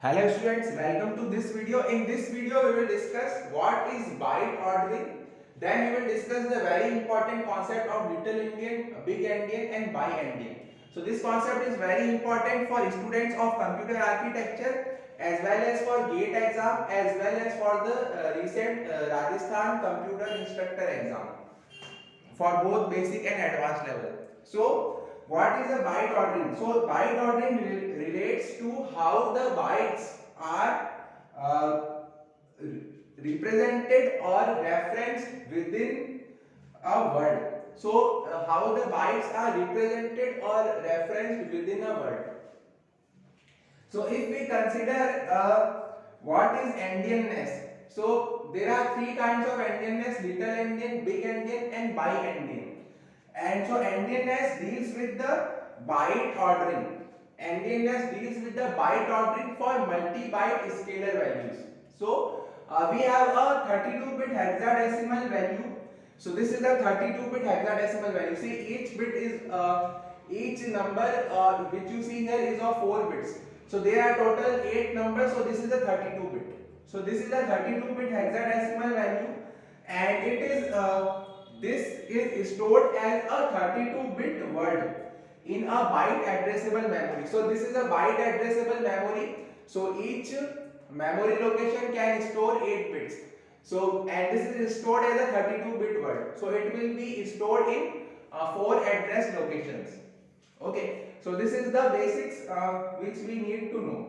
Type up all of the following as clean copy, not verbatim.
Hello students, welcome to this video. In this video we will discuss what is byte ordering. Then we will discuss the very important concept of little endian, big endian and bi-endian. So this concept is very important for students of computer architecture as well as for GATE exam as well as for the recent Rajasthan computer instructor exam for both basic and advanced level. So what is a byte ordering? So byte ordering relates to how the bytes are represented or referenced within a word. So how the bytes are represented or referenced within a word. So if we consider what is endianness, so there are three kinds of endianness: little endian, big endian and bi-endian. And so endianness deals with the byte ordering. Endianness deals with the byte ordering for multi-byte scalar values. So we have a 32-bit hexadecimal value. So this is a 32-bit hexadecimal value. See, each bit is each number which you see here is of 4 bits. So there are total 8 numbers. So this is a 32-bit. So this is a 32-bit hexadecimal value, and it is this is stored as a 32-bit word in a byte addressable memory. So this is a byte addressable memory. So each memory location can store 8 bits. So and this is stored as a 32-bit word. So it will be stored in 4 address locations. Okay. So this is the basics which we need to know.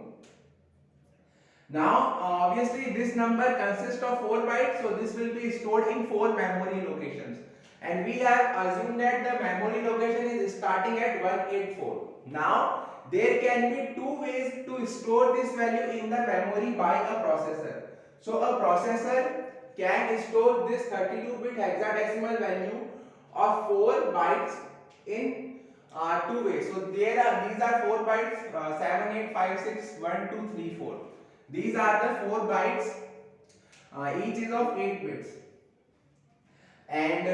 Now obviously this number consists of 4 bytes, so this will be stored in 4 memory locations, and we have assumed that the memory location is starting at 184. Now there can be two ways to store this value in the memory by a processor. So a processor can store this 32-bit hexadecimal value of 4 bytes in two ways. So these are 4 bytes, 7, 8, 5, 6, 1, 2, 3, 4. These are the 4 bytes, each is of 8 bits, and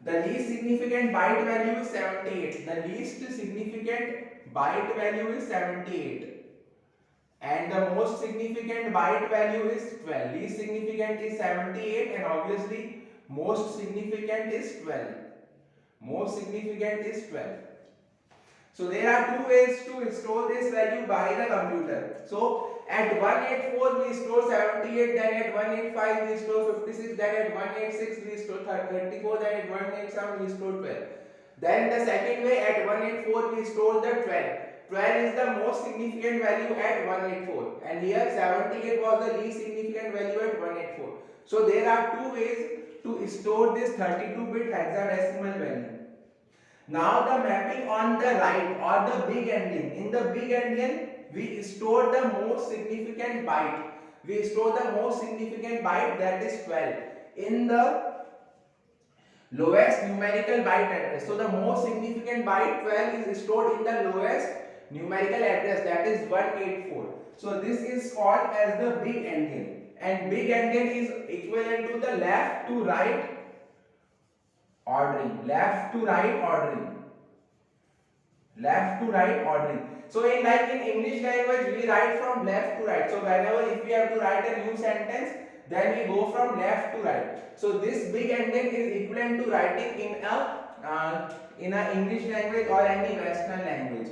the least significant byte value is 78. The least significant byte value is 78, and the most significant byte value is 12. Least significant is 78, and obviously most significant is 12. Most significant is 12. So there are two ways to store this value by the computer. So at 184 we store 78, then at 185 we store 56, then at 186 we store 34, then at 187 we store 12. Then the second way, at 184 we store the 12. 12 is the most significant value at 184, and here 78 was the least significant value at 184. So there are two ways to store this 32-bit hexadecimal value. Now the mapping on the right or the big endian. In the big endian we store the most significant byte. We store the most significant byte, that is 12, in the lowest numerical byte address. So the most significant byte 12 is stored in the lowest numerical address, that is 184. So this is called as the big endian, and big endian is equivalent to the left to right ordering. Left to right ordering. Left to right ordering. So in English language we write from left to right. So whenever if we have to write a new sentence, then we go from left to right. So this big endian is equivalent to writing in a English language or any Western language.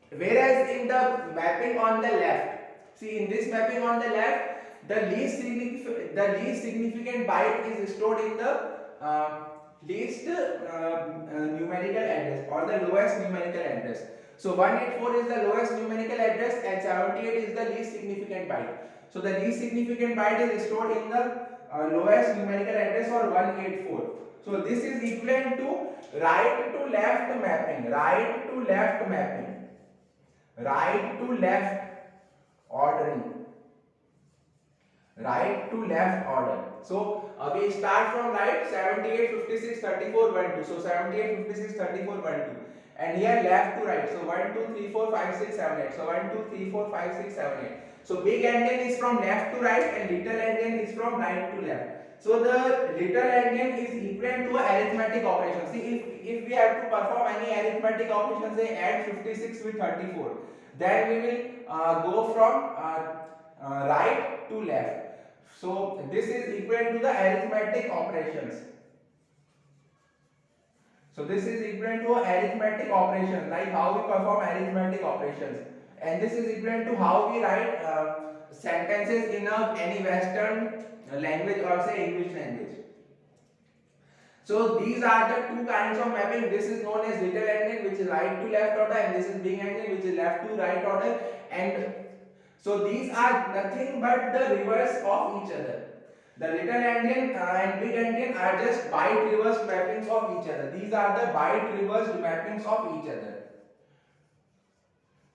Whereas in the mapping on the left, see, in this mapping on the left, the least significant byte is stored in the least numerical address or the lowest numerical address. So 184 is the lowest numerical address and 78 is the least significant byte. So the least significant byte is stored in the lowest numerical address, or 184. So this is equivalent to right to left mapping. Right to left mapping. Right to left ordering. Right to left order. So we start from right, 78, 56, 34, 1, 2. So 78, 56, 34, 1, 2. And here left to right. So 1, 2, 3, 4, 5, 6, 7, 8. So 1, 2, 3, 4, 5, 6, 7, 8. So big endian is from left to right and little endian is from right to left. So the little endian is equivalent to arithmetic operation. See, if we have to perform any arithmetic operation, say add 56 with 34, then we will go from right to left. So this is equivalent to the arithmetic operations. So this is equivalent to arithmetic operations, like how we perform arithmetic operations, and this is equivalent to how we write sentences in any Western language or say English language. So these are the two kinds of mapping. This is known as little endian, which is right to left order, and this is big endian, which is left to right order. And so these are nothing but the reverse of each other. The little endian and big endian are just byte reversed mappings of each other. These are the byte reversed mappings of each other.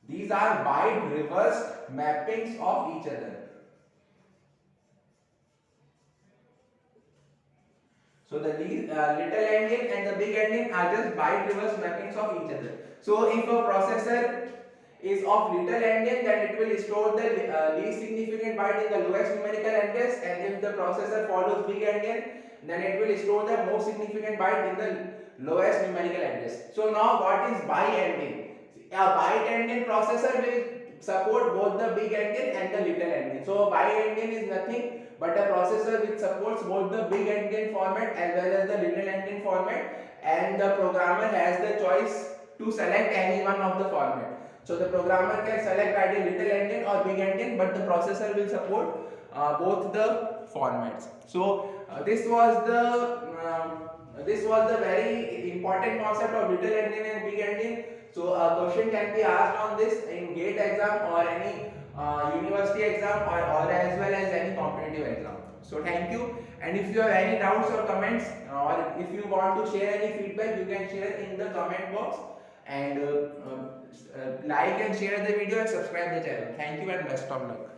These are byte reversed mappings of each other. So the little endian and the big endian are just byte reverse mappings of each other. So if a processor is of little endian, then it will store the least significant byte in the lowest numerical address, and if the processor follows big endian, then it will store the most significant byte in the lowest numerical address. So now what is bi-endian? A bi-endian processor will support both the big endian and the little endian. So bi-endian is nothing but a processor which supports both the big endian format as well as the little endian format, and the programmer has the choice to select any one of the format. So the programmer can select either little endian or big endian, but the processor will support both the formats. So this was the very important concept of little endian and big endian. So a question can be asked on this in GATE exam or any university exam or as well as any competitive exam. So thank you, and if you have any doubts or comments or if you want to share any feedback, you can share in the comment box, and like and share the video and subscribe the channel. Thank you and best of luck.